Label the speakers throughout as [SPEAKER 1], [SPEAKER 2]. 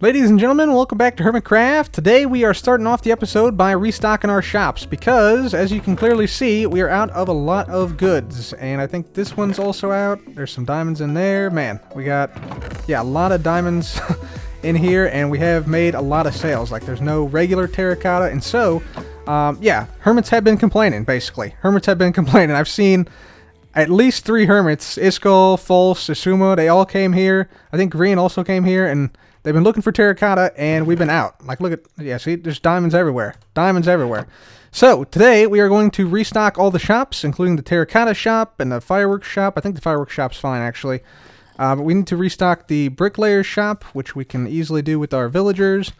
[SPEAKER 1] Ladies and gentlemen, welcome back to Hermitcraft. Today we are starting off the episode by restocking our shops because, as you can clearly see, we are out of a lot of goods. And I think this one's also out. There's some diamonds in there. Man, we got, a lot of diamonds in here, and we have made a lot of sales. Like, there's no regular terracotta, and so, hermits have been complaining, basically. Hermits have been complaining. I've seen at least 3 hermits, Iskall, False, Isuma, they all came here. I think Green also came here, and they've been looking for terracotta, and we've been out. Like, look at, see, there's diamonds everywhere. Diamonds everywhere. So, today, we are going to restock all the shops, including the terracotta shop and the fireworks shop. I think the fireworks shop's fine, actually. But we need to restock the bricklayer shop, which we can easily do with our villagers.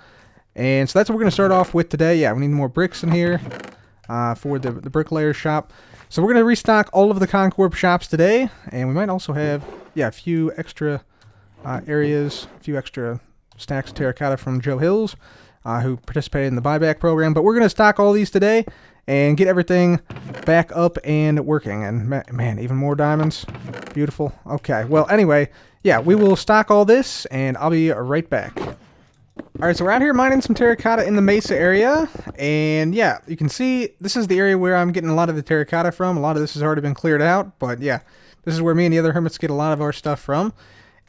[SPEAKER 1] And so that's what we're going to start off with today. Yeah, we need more bricks in here for the bricklayer shop. So we're going to restock all of the Con Corp shops today. And we might also have, a few extra areas, a few extra stacks of terracotta from Joe Hills, who participated in the buyback program. But we're going to stock all these today and get everything back up and working. And man, even more diamonds. Beautiful. Okay, well, anyway, we will stock all this, and I'll be right back. Alright, so we're out here mining some terracotta in the Mesa area, and you can see this is the area where I'm getting a lot of the terracotta from. A lot of this has already been cleared out, but this is where me and the other hermits get a lot of our stuff from.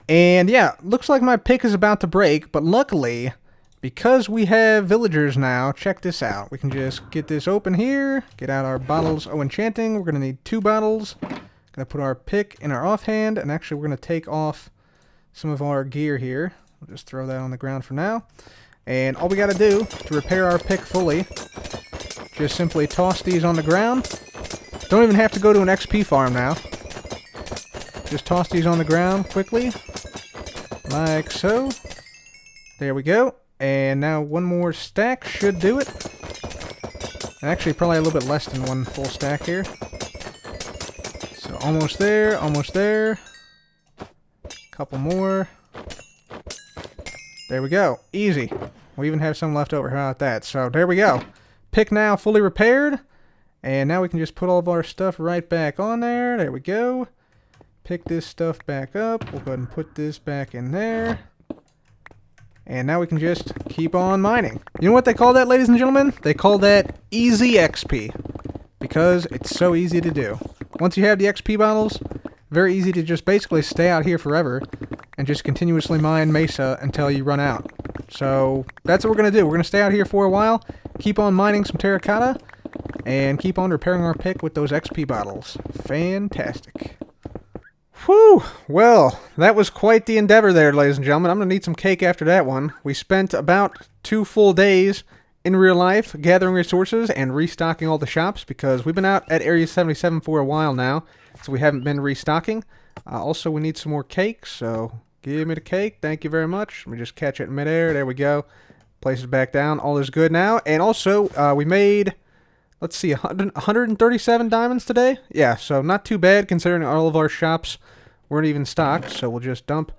[SPEAKER 1] And looks like my pick is about to break, but luckily, because we have villagers now, check this out. We can just get this open here, get out our bottles of enchanting. We're going to need 2 bottles. Going to put our pick in our offhand, and actually we're going to take off some of our gear here. We'll just throw that on the ground for now. And all we got to do to repair our pick fully, just simply toss these on the ground. Don't even have to go to an XP farm now. Just toss these on the ground quickly, like so. There we go. And now one more stack should do it. And actually probably a little bit less than one full stack here. So almost there, almost there. Couple more. There we go. Easy. We even have some left over. How about that? So there we go. Pick now fully repaired. And now we can just put all of our stuff right back on there. There we go. Pick this stuff back up. We'll go ahead and put this back in there. And now we can just keep on mining. You know what they call that, ladies and gentlemen? They call that easy XP. Because it's so easy to do. Once you have the XP bottles, very easy to just basically stay out here forever and just continuously mine Mesa until you run out. So that's what we're going to do. We're going to stay out here for a while, keep on mining some terracotta, and keep on repairing our pick with those XP bottles. Fantastic. Whew! Well, that was quite the endeavor there, ladies and gentlemen. I'm going to need some cake after that one. We spent about 2 full days in real life gathering resources and restocking all the shops because we've been out at Area 77 for a while now, so we haven't been restocking. Also, we need some more cake, so give me the cake. Thank you very much. Let me just catch it in midair. There we go. Place it back down. All is good now. And also, we made, let's see, 137 diamonds today? Yeah, so not too bad considering all of our shops weren't even stocked. So we'll just dump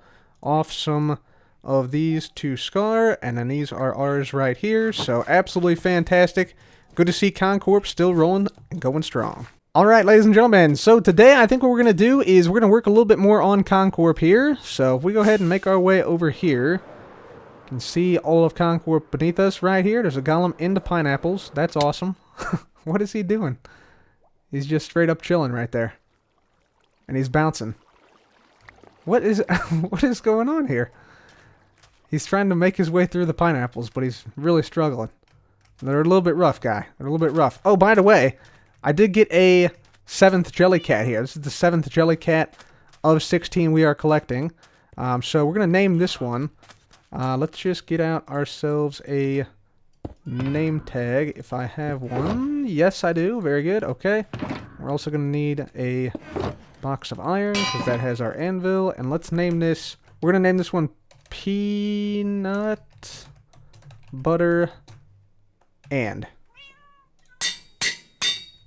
[SPEAKER 1] off some of these to Scar, and then these are ours right here. So absolutely fantastic. Good to see Con Corp still rolling and going strong. Alright, ladies and gentlemen, so today I think what we're going to do is we're going to work a little bit more on Con Corp here. So if we go ahead and make our way over here, you can see all of Con Corp beneath us right here. There's a golem in the pineapples. That's awesome. What is he doing? He's just straight up chilling right there. And he's bouncing. What is going on here? He's trying to make his way through the pineapples, but he's really struggling. They're a little bit rough, guy. They're a little bit rough. Oh, by the way, I did get a 7th Jellycat here. This is the 7th Jellycat of 16 we are collecting. So we're going to name this one. Let's just get out ourselves a name tag if I have one. Yes, I do. Very good. Okay. We're also going to need a box of iron because that has our anvil. And let's name this. We're going to name this one Peanut Butter and.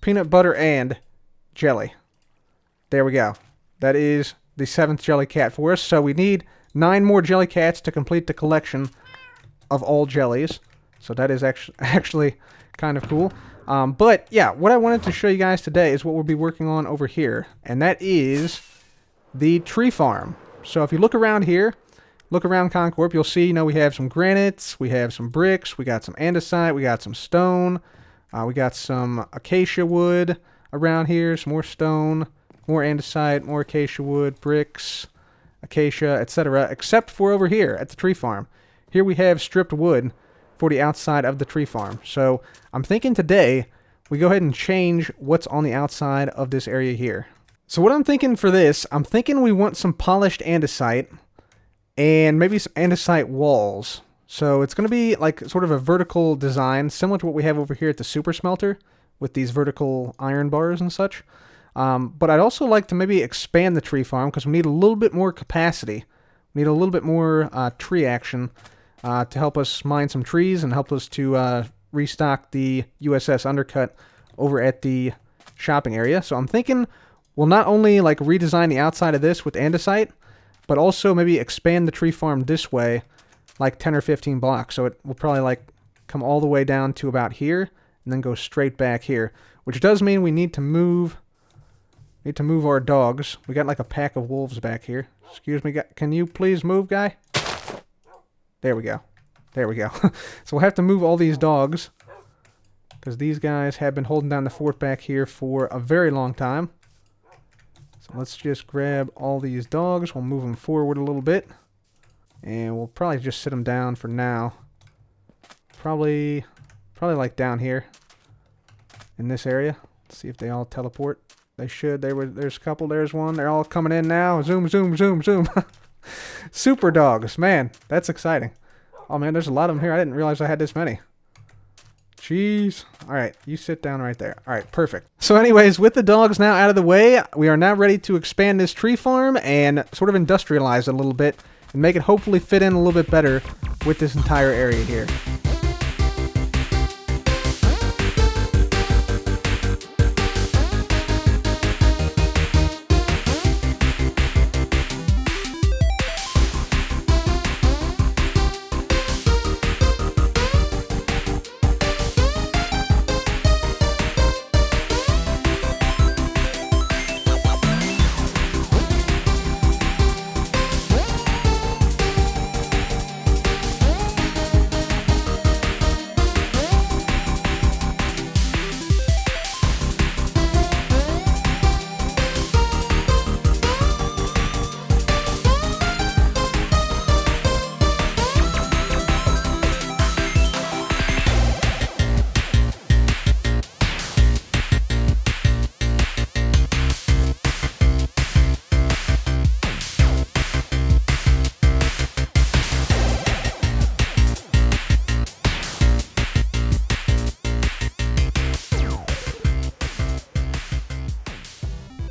[SPEAKER 1] Peanut butter and jelly. There we go. That is the 7th Jellycat for us. So we need 9 more Jellycats to complete the collection of all jellies. So that is actually kind of cool. But yeah, what I wanted to show you guys today is what we'll be working on over here. And that is the tree farm. So if you look around here, look around Con Corp, you'll see, we have some granites, we have some bricks, we got some andesite, we got some stone, we got some acacia wood around here, some more stone, more andesite, more acacia wood, bricks, acacia, etc. Except for over here at the tree farm. Here we have stripped wood for the outside of the tree farm. So I'm thinking today we go ahead and change what's on the outside of this area here. So what I'm thinking for this, I'm thinking we want some polished andesite and maybe some andesite walls. So it's going to be like sort of a vertical design, similar to what we have over here at the super smelter with these vertical iron bars and such. But I'd also like to maybe expand the tree farm because we need a little bit more capacity. We need a little bit more tree action to help us mine some trees and help us to restock the USS Undercut over at the shopping area. So I'm thinking we'll not only like redesign the outside of this with andesite, but also maybe expand the tree farm this way like 10 or 15 blocks. So it will probably like come all the way down to about here and then go straight back here, which does mean we need to move our dogs. We got like a pack of wolves back here. Excuse me, can you please move, guy? There we go. There we go. So we'll have to move all these dogs because these guys have been holding down the fort back here for a very long time. So let's just grab all these dogs. We'll move them forward a little bit. And we'll probably just sit them down for now. Probably like down here in this area. Let's see if they all teleport. They should. There's a couple. There's one. They're all coming in now. Zoom, zoom, zoom, zoom. Super dogs. Man, that's exciting. Oh, man, there's a lot of them here. I didn't realize I had this many. Jeez. All right, you sit down right there. All right, perfect. So anyways, with the dogs now out of the way, we are now ready to expand this tree farm and sort of industrialize it a little bit and make it hopefully fit in a little bit better with this entire area here.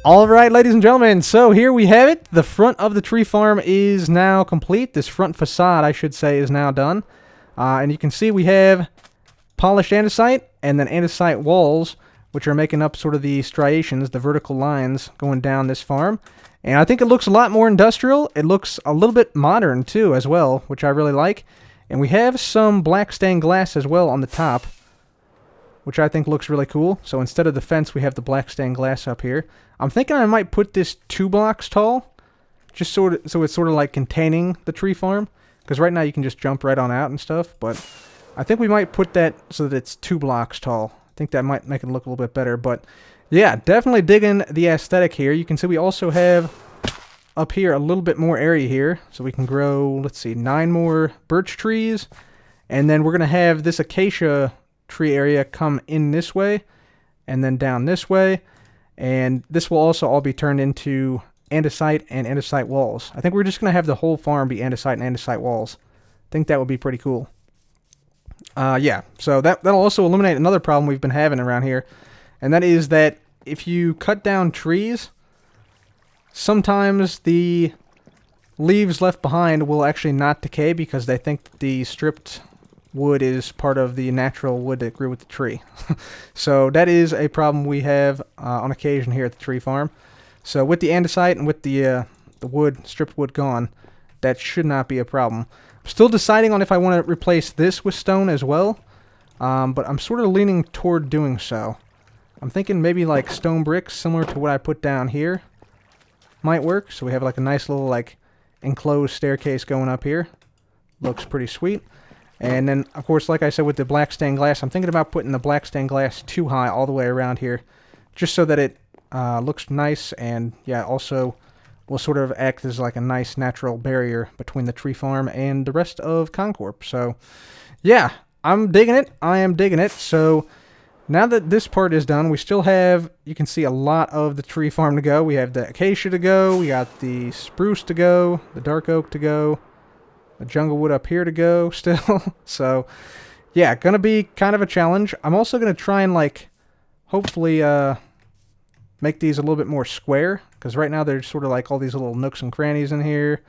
[SPEAKER 1] All right, ladies and gentlemen, so here we have it. The front of the tree farm is now complete. This front facade, I should say, is now done. And you can see we have polished andesite and then andesite walls, which are making up sort of the striations, the vertical lines going down this farm. And I think it looks a lot more industrial. It looks a little bit modern, too, as well, which I really like. And we have some black stained glass as well on the top, which I think looks really cool. So instead of the fence, we have the black stained glass up here. I'm thinking I might put this 2 blocks tall, just so it's sort of like containing the tree farm. Because right now you can just jump right on out and stuff, but I think we might put that so that it's 2 blocks tall. I think that might make it look a little bit better, but yeah, definitely digging the aesthetic here. You can see we also have up here a little bit more area here, so we can grow, let's see, 9 more birch trees, and then we're going to have this acacia tree area come in this way, and then down this way, and this will also all be turned into andesite and andesite walls. I think we're just going to have the whole farm be andesite and andesite walls. I think that would be pretty cool. Yeah, so that'll also eliminate another problem we've been having around here, and that is that if you cut down trees, sometimes the leaves left behind will actually not decay because they think the stripped wood is part of the natural wood that grew with the tree. So that is a problem we have on occasion here at the tree farm. So with the andesite and with the wood, stripped wood gone, that should not be a problem. I'm still deciding on if I want to replace this with stone as well, but I'm sort of leaning toward doing so. I'm thinking maybe like stone bricks similar to what I put down here might work. So we have like a nice little like enclosed staircase going up here. Looks pretty sweet. And then, of course, like I said, with the black stained glass, I'm thinking about putting the black stained glass too high all the way around here, just so that it looks nice, and yeah, also will sort of act as like a nice natural barrier between the tree farm and the rest of Con Corp. So, yeah, I'm digging it. I am digging it. So, now that this part is done, we still have, you can see, a lot of the tree farm to go. We have the acacia to go, we got the spruce to go, the dark oak to go, the jungle wood up here to go still. So, yeah, gonna be kind of a challenge. I'm also gonna try and, like, hopefully make these a little bit more square, because right now there's sort of like all these little nooks and crannies in here.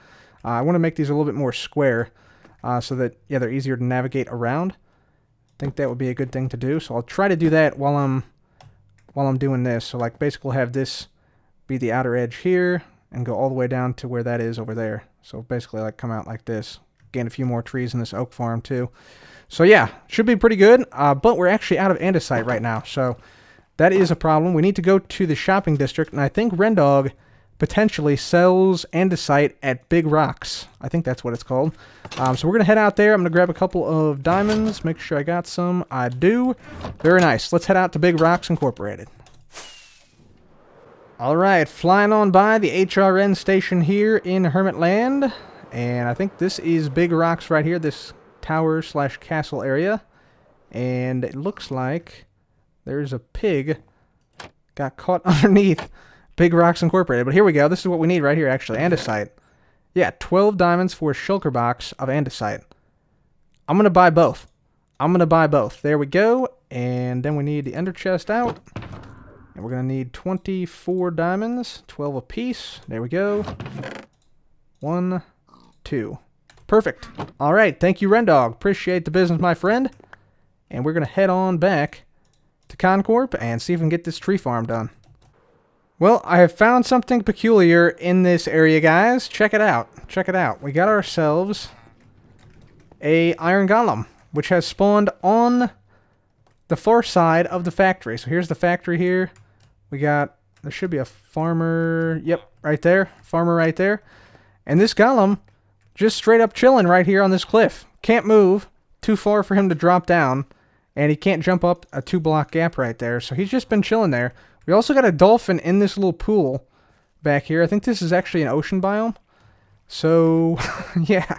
[SPEAKER 1] I want to make these a little bit more square, so that, yeah, they're easier to navigate around. I think that would be a good thing to do, so I'll try to do that while I'm doing this. So, like, basically have this be the outer edge here, and go all the way down to where that is over there. So basically, like, come out like this. Gain a few more trees in this oak farm too. So yeah, should be pretty good. But we're actually out of andesite right now, so that is a problem. We need to go to the shopping district, and I think Rendog potentially sells andesite at Big Rocks. I think that's what it's called. So we're going to head out there. I'm going to grab a couple of diamonds, make sure I got some. I do. Very nice. Let's head out to Big Rocks Incorporated. Alright, flying on by the HRN station here in Hermitland. And I think this is Big Rocks right here, this tower/castle area. And it looks like there's a pig got caught underneath Big Rocks Incorporated. But here we go. This is what we need right here, actually. Andesite. Yeah, 12 diamonds for a shulker box of andesite. I'm going to buy both. I'm going to buy both. There we go. And then we need the ender chest out. And we're going to need 24 diamonds. 12 apiece. There we go. 1, 2. Perfect. All right. Thank you, Rendog. Appreciate the business, my friend. And we're going to head on back to Con Corp and see if we can get this tree farm done. Well, I have found something peculiar in this area, guys. Check it out. Check it out. We got ourselves a iron golem, which has spawned on the far side of the factory. So here's the factory here. We got, there should be a farmer. Yep, right there. Farmer right there. And this golem just straight up chilling right here on this cliff. Can't move. Too far for him to drop down. And he can't jump up a 2-block gap right there. So he's just been chilling there. We also got a dolphin in this little pool back here. I think this is actually an ocean biome. So, yeah.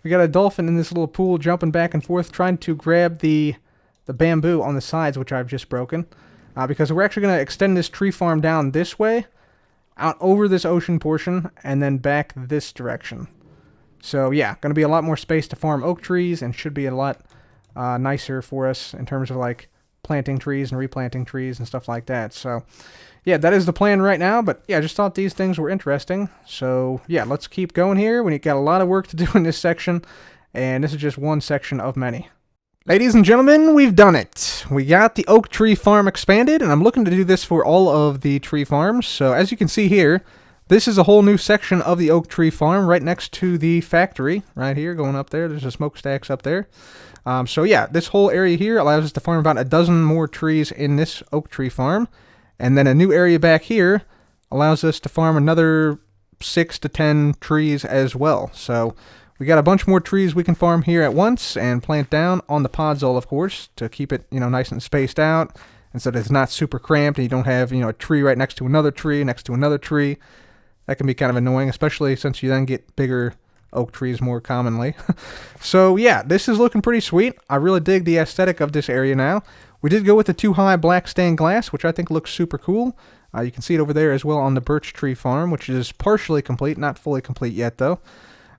[SPEAKER 1] We got a dolphin in this little pool jumping back and forth, trying to grab the bamboo on the sides, which I've just broken. Because we're actually going to extend this tree farm down this way, out over this ocean portion, and then back this direction. So, yeah, going to be a lot more space to farm oak trees, and should be a lot nicer for us in terms of, like, planting trees and replanting trees and stuff like that. So, yeah, that is the plan right now. But, yeah, I just thought these things were interesting. So, yeah, let's keep going here. We got a lot of work to do in this section, and this is just one section of many. Ladies and gentlemen, we've done it. We got the oak tree farm expanded, and I'm looking to do this for all of the tree farms. So, as you can see here, this is a whole new section of the oak tree farm right next to the factory right here going up there. There's a smokestacks up there. So yeah, this whole area here allows us to farm about a dozen more trees in this oak tree farm. And then a new area back here allows us to farm another 6 to 10 trees as well. So we got a bunch more trees we can farm here at once and plant down on the podzol, of course, to keep it, nice and spaced out, and so that it's not super cramped and you don't have, a tree right next to another tree, next to another tree. That can be kind of annoying, especially since you then get bigger oak trees more commonly. So yeah, this is looking pretty sweet. I really dig the aesthetic of this area now. We did go with the 2-high black stained glass, which I think looks super cool. You can see it over there as well on the birch tree farm, which is partially complete, not fully complete yet though.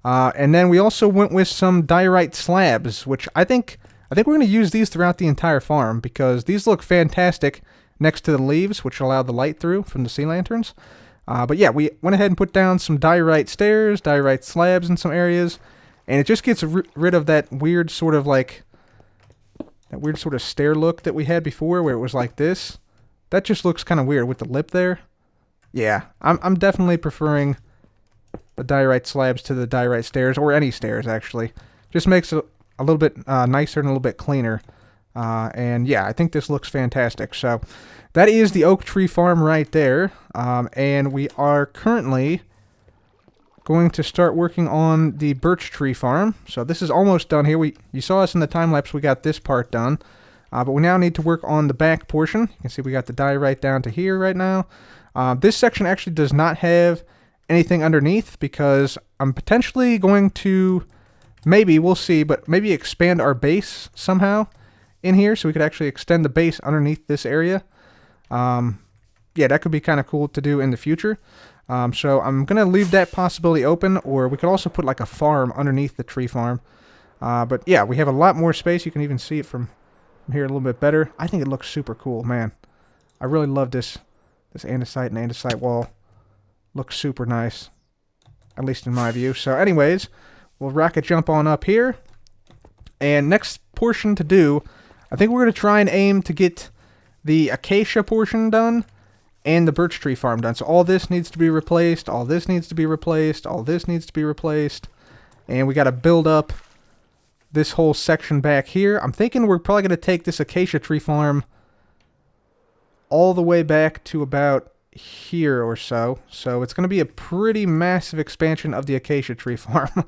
[SPEAKER 1] And then we also went with some diorite slabs, which I think we're going to use these throughout the entire farm because these look fantastic next to the leaves, which allow the light through from the sea lanterns. But yeah, we went ahead and put down some diorite stairs, diorite slabs in some areas, and it just gets rid of that weird sort of stair look that we had before where it was like this. That just looks kind of weird with the lip there. Yeah, I'm definitely preferring the diorite slabs to the diorite stairs, or any stairs actually. Just makes it a little bit nicer and a little bit cleaner. And yeah, I think this looks fantastic. So that is the oak tree farm right there. And we are currently going to start working on the birch tree farm. So this is almost done here. You saw us in the time lapse. We got this part done. But we now need to work on the back portion. You can see we got the dye right down to here right now. This section actually does not have anything underneath because I'm potentially going to, maybe, we'll see, but maybe expand our base somehow in here so we could actually extend the base underneath this area. Yeah, that could be kind of cool to do in the future. So I'm going to leave that possibility open, or we could also put like a farm underneath the tree farm. But yeah, we have a lot more space. You can even see it from here a little bit better. I think it looks super cool, man. I really love this andesite and andesite wall. Looks super nice, at least in my view. So anyways, we'll rocket jump on up here. And next portion to do, I think we're going to try and aim to get the acacia portion done and the birch tree farm done. So all this needs to be replaced, all this needs to be replaced, all this needs to be replaced. And we got to build up this whole section back here. I'm thinking we're probably going to take this acacia tree farm all the way back to about here or so. So it's going to be a pretty massive expansion of the acacia tree farm.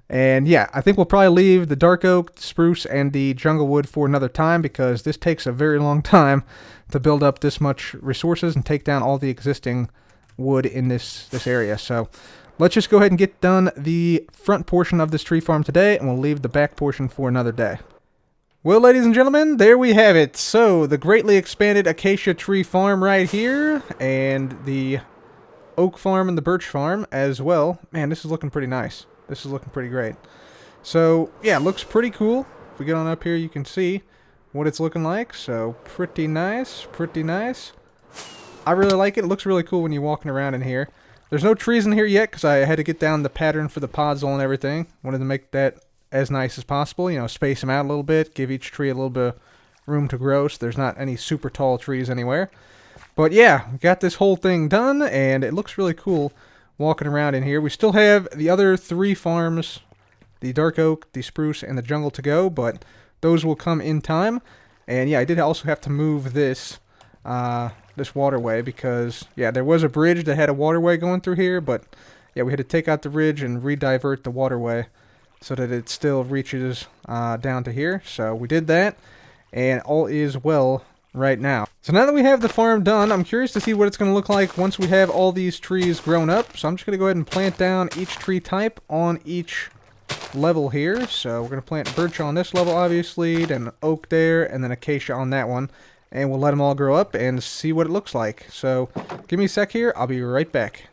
[SPEAKER 1] And yeah, I think we'll probably leave the dark oak, spruce, and the jungle wood for another time because this takes a very long time to build up this much resources and take down all the existing wood in this area. So let's just go ahead and get done the front portion of this tree farm today, and we'll leave the back portion for another day. Well, ladies and gentlemen, there we have it. So the greatly expanded acacia tree farm right here, and the oak farm and the birch farm as well. Man, this is looking pretty nice. This is looking pretty great. So, yeah, it looks pretty cool. If we get on up here, you can see what it's looking like. So, pretty nice, pretty nice. I really like it. It looks really cool when you're walking around in here. There's no trees in here yet because I had to get down the pattern for the podzol and everything. Wanted to make that as nice as possible. You know, space them out a little bit. Give each tree a little bit of room to grow so there's not any super tall trees anywhere. But, yeah, we got this whole thing done, and it looks really cool walking around in here. We still have the other 3 farms, the dark oak, the spruce, and the jungle to go, but those will come in time. And yeah, I did also have to move this this waterway because yeah, there was a bridge that had a waterway going through here, but yeah, we had to take out the bridge and redivert the waterway so that it still reaches down to here. So we did that, and all is well right now. So now that we have the farm done, I'm curious to see what it's going to look like once we have all these trees grown up. So I'm just going to go ahead and plant down each tree type on each level here. So we're going to plant birch on this level, obviously, then oak there, and then acacia on that one. And we'll let them all grow up and see what it looks like. So give me a sec here. I'll be right back.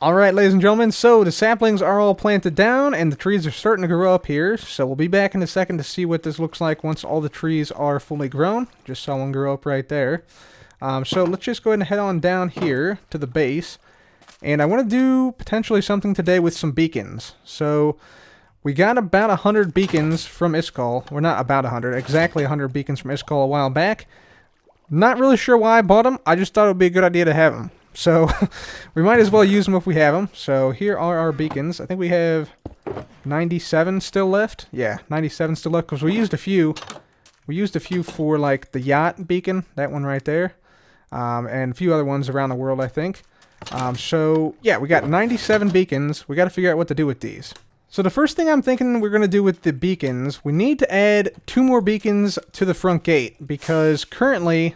[SPEAKER 1] Alright, ladies and gentlemen, so the saplings are all planted down, and the trees are starting to grow up here. So we'll be back in a second to see what this looks like once all the trees are fully grown. Just saw one grow up right there. So let's just go ahead and head on down here to the base. And I want to do potentially something today with some beacons. So we got about 100 beacons from Iskall. Well, not about 100, exactly 100 beacons from Iskall a while back. Not really sure why I bought them. I just thought it would be a good idea to have them. So we might as well use them if we have them. So here are our beacons. I think we have 97 still left. Yeah, 97 still left because we used a few. We used a few for like the yacht beacon, that one right there, and a few other ones around the world, I think. So yeah, we got 97 beacons. We got to figure out what to do with these. So the first thing I'm thinking we're going to do with the beacons, we need to add 2 more beacons to the front gate because currently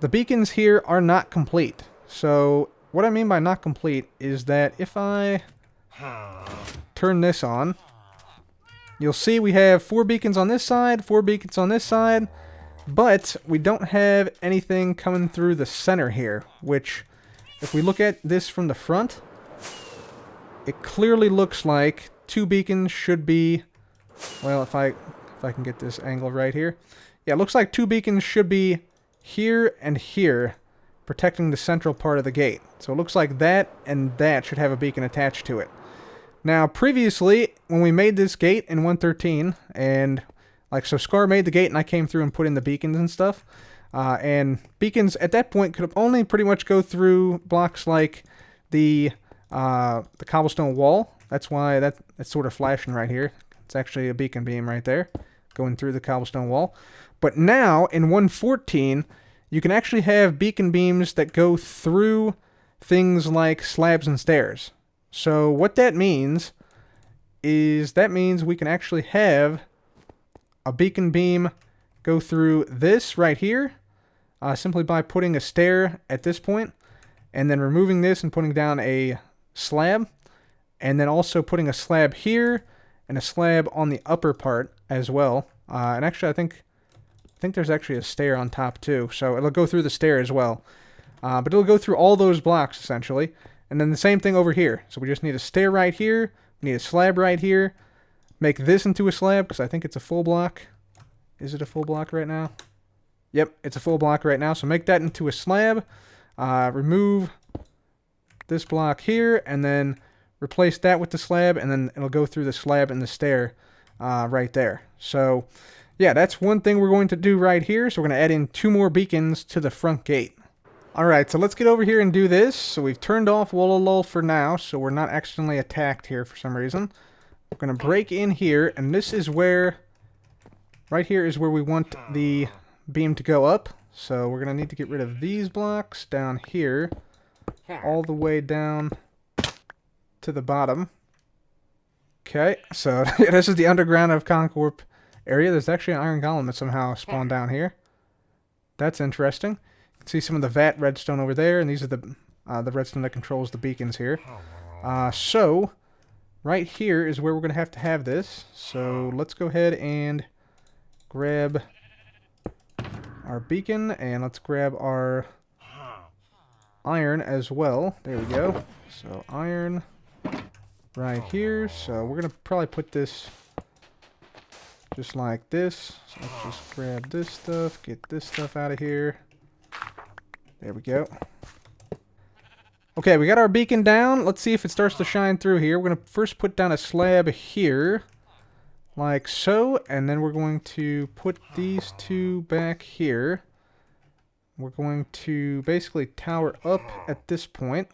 [SPEAKER 1] the beacons here are not complete. So what I mean by not complete is that if I turn this on, you'll see we have 4 beacons on this side, 4 beacons on this side, but we don't have anything coming through the center here, which if we look at this from the front, it clearly looks like 2 beacons should be, well, if I can get this angle right here. Yeah, it looks like 2 beacons should be here and here, protecting the central part of the gate. So it looks like that and that should have a beacon attached to it. Now, previously, when we made this gate in 1.13, and like, so Scar made the gate and I came through and put in the beacons and stuff, and beacons at that point could only pretty much go through blocks like the cobblestone wall. That's why that's sort of flashing right here. It's actually a beacon beam right there, going through the cobblestone wall. But now, in 1.14, you can actually have beacon beams that go through things like slabs and stairs. So what that means is we can actually have a beacon beam go through this right here, simply by putting a stair at this point, and then removing this and putting down a slab, and then also putting a slab here and a slab on the upper part as well. And actually, I think there's actually a stair on top too, so it'll go through the stair as well. But it'll go through all those blocks essentially, and then the same thing over here. So we just need a stair right here, we need a slab right here, make this into a slab because I think it's a full block. Is it a full block right now? Yep, it's a full block right now. So make that into a slab. Remove this block here, and then replace that with the slab, and then it'll go through the slab and the stair right there. So, yeah, that's one thing we're going to do right here. So we're going to add in 2 more beacons to the front gate. Alright, so let's get over here and do this. So we've turned off Wololol for now, so we're not accidentally attacked here for some reason. We're going to break in here, and this is where... Right here is where we want the beam to go up. So we're going to need to get rid of these blocks down here, all the way down to the bottom. Okay, so this is the underground of Con Corp area. There's actually an iron golem that somehow spawned down here. That's interesting. You can see some of the vat redstone over there, and these are the redstone that controls the beacons here. So right here is where we're going to have this. So let's go ahead and grab our beacon, and let's grab our iron as well. There we go. So iron right here. So we're going to probably put this just like this. So let's just grab this stuff, get this stuff out of here. There we go. Okay, we got our beacon down. Let's see if it starts to shine through here. We're going to first put down a slab here, like so, and then we're going to put these 2 back here. We're going to basically tower up at this point.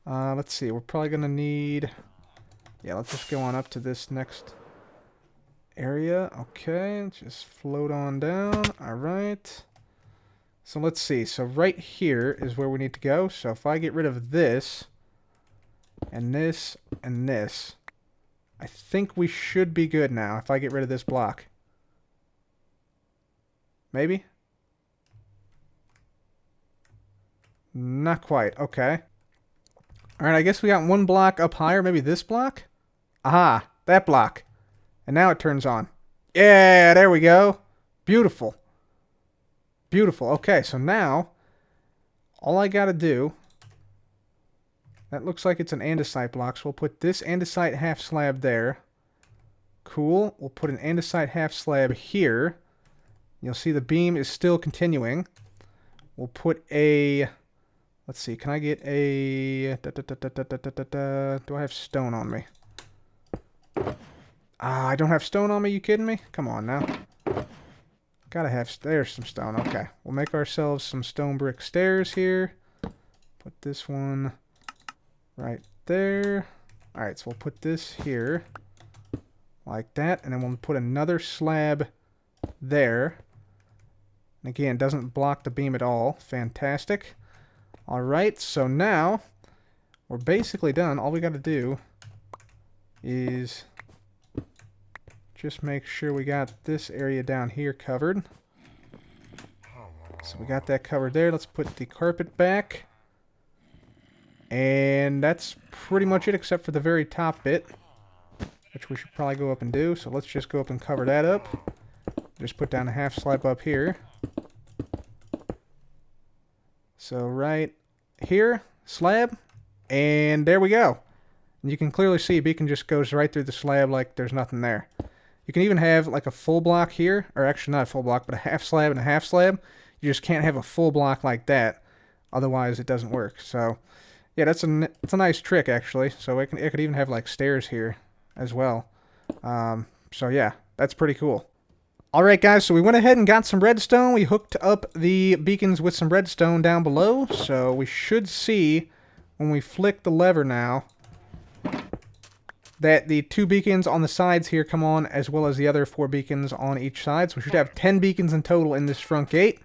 [SPEAKER 1] Let's see, we're probably going to need... Yeah, let's just go on up to this next area. Okay, just float on down. Alright. So let's see. So right here is where we need to go. So if I get rid of this, and this, and this, I think we should be good now if I get rid of this block. Maybe? Not quite. Okay. Alright, I guess we got 1 block up higher. Maybe this block? Aha! That block. And now it turns on. Yeah, there we go. Beautiful. Beautiful. Okay, so now, all I gotta do... That looks like it's an andesite block, so we'll put this andesite half slab there. Cool. We'll put an andesite half slab here. You'll see the beam is still continuing. We'll put a... Let's see, can I get a... Do I have stone on me? I don't have stone on me, you kidding me? Come on now. Gotta have... There's some stone, okay. We'll make ourselves some stone brick stairs here. Put this one right there. Alright, so we'll put this here. Like that, and then we'll put another slab there. And again, doesn't block the beam at all. Fantastic. Alright, so now we're basically done. All we got to do is just make sure we got this area down here covered. So we got that covered there. Let's put the carpet back. And that's pretty much it except for the very top bit, which we should probably go up and do. So let's just go up and cover that up. Just put down a half slab up here. So right here, slab, and there we go. And you can clearly see beacon just goes right through the slab like there's nothing there. You can even have like a full block here, or actually not a full block, but a half slab and a half slab. You just can't have a full block like that, otherwise it doesn't work. So yeah, it's a nice trick actually. So it could even have like stairs here as well. So yeah, that's pretty cool. Alright guys, so we went ahead and got some redstone. We hooked up the beacons with some redstone down below. So we should see, when we flick the lever now, that the 2 beacons on the sides here come on, as well as the other 4 beacons on each side. So we should have 10 beacons in total in this front gate.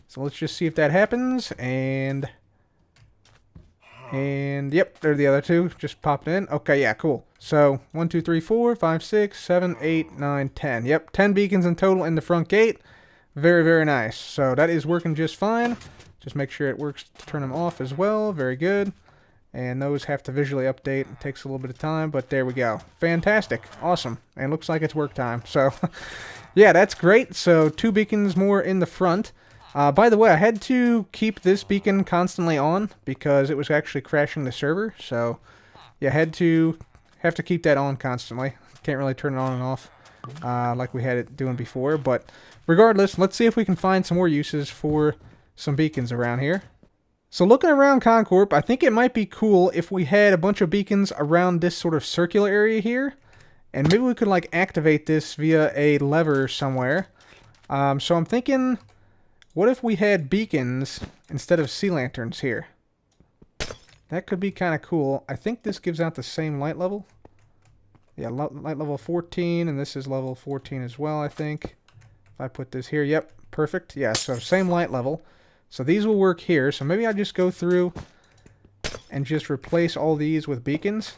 [SPEAKER 1] So let's just see if that happens, and And yep, there are the other two. Just popped in. Okay, yeah, cool. So 1, 2, 3, 4, 5, 6, 7, 8, 9, 10. Yep, 10 beacons in total in the front gate. Very, very nice. So that is working just fine. Just make sure it works to turn them off as well. Very good. And those have to visually update. It takes a little bit of time, but there we go. Fantastic. Awesome. And looks like it's work time. So, yeah, that's great. So, 2 beacons more in the front. By the way, I had to keep this beacon constantly on because it was actually crashing the server. So, yeah, have to keep that on constantly. Can't really turn it on and off like we had it doing before. But regardless, let's see if we can find some more uses for some beacons around here. So looking around Con Corp, I think it might be cool if we had a bunch of beacons around this sort of circular area here. And maybe we could like activate this via a lever somewhere. So I'm thinking, what if we had beacons instead of sea lanterns here? That could be kind of cool. I think this gives out the same light level. Yeah, light level 14, and this is level 14 as well, I think. If I put this here, yep, perfect. Yeah, so same light level. So these will work here. So maybe I'll just go through and just replace all these with beacons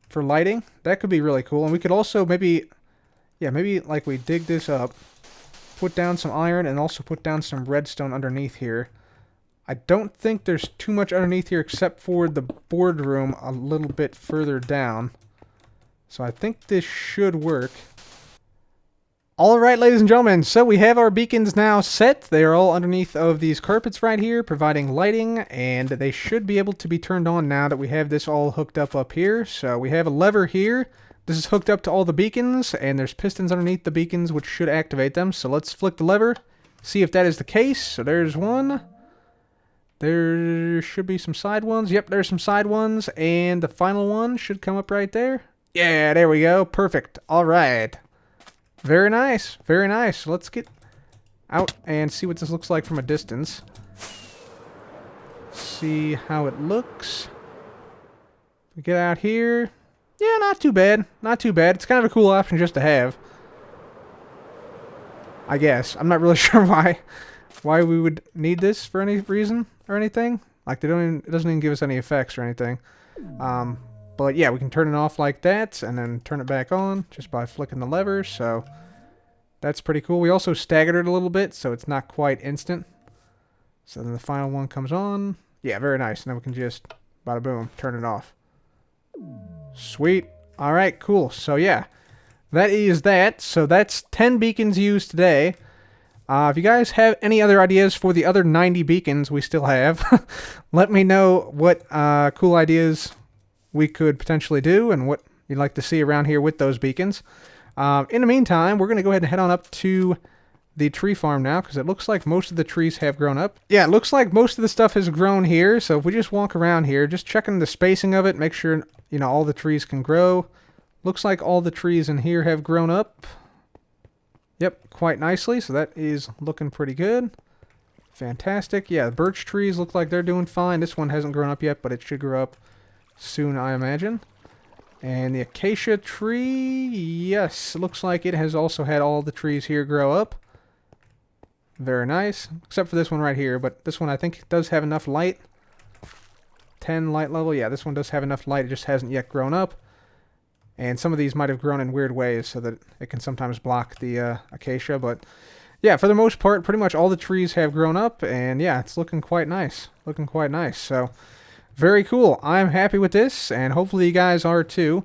[SPEAKER 1] for lighting. That could be really cool. And we could also maybe, yeah, maybe like we dig this up, put down some iron, and also put down some redstone underneath here. I don't think there's too much underneath here except for the boardroom a little bit further down. So I think this should work. Alright, ladies and gentlemen, so we have our beacons now set. They are all underneath of these carpets right here, providing lighting, and they should be able to be turned on now that we have this all hooked up here. So we have a lever here. This is hooked up to all the beacons, and there's pistons underneath the beacons which should activate them. So let's flick the lever, see if that is the case. So there's one. There should be some side ones. Yep, there's some side ones, and the final one should come up right there. Yeah, there we go. Perfect. Alright. Very nice. Very nice. Let's get out and see what this looks like from a distance. See how it looks. We get out here. Yeah, not too bad. Not too bad. It's kind of a cool option just to have. I guess. I'm not really sure why we would need this for any reason or anything. Like it doesn't even give us any effects or anything. But yeah, we can turn it off like that and then turn it back on just by flicking the levers. So that's pretty cool. We also staggered it a little bit so it's not quite instant. So then the final one comes on. Yeah, very nice. And then we can just, bada boom, turn it off. Sweet. All right, cool. So yeah, that is that. So that's 10 beacons used today. If you guys have any other ideas for the other 90 beacons we still have, let me know what cool ideas we could potentially do and what you'd like to see around here with those beacons. In the meantime, we're going to go ahead and head on up to the tree farm now because it looks like most of the trees have grown up. Yeah, it looks like most of the stuff has grown here. So if we just walk around here, just checking the spacing of it, make sure, you know, all the trees can grow. Looks like all the trees in here have grown up. Yep, quite nicely. So that is looking pretty good. Fantastic. Yeah, the birch trees look like they're doing fine. This one hasn't grown up yet, but it should grow up soon, I imagine. And the acacia tree, yes, looks like it has also had all the trees here grow up. Very nice, except for this one right here, but this one I think does have enough light. 10 light level, yeah, this one does have enough light, it just hasn't yet grown up. And some of these might have grown in weird ways so that it can sometimes block the acacia, but yeah, for the most part, pretty much all the trees have grown up, and yeah, it's looking quite nice. Looking quite nice, so very cool. I'm happy with this, and hopefully you guys are too.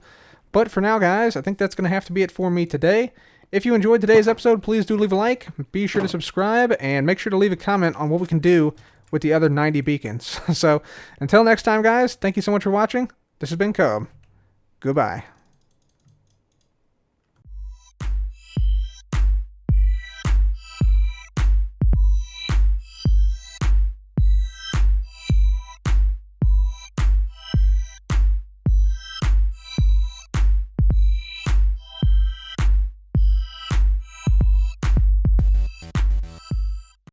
[SPEAKER 1] But for now, guys, I think that's going to have to be it for me today. If you enjoyed today's episode, please do leave a like, be sure to subscribe, and make sure to leave a comment on what we can do with the other 90 beacons. So, until next time, guys, thank you so much for watching. This has been Cobb. Goodbye.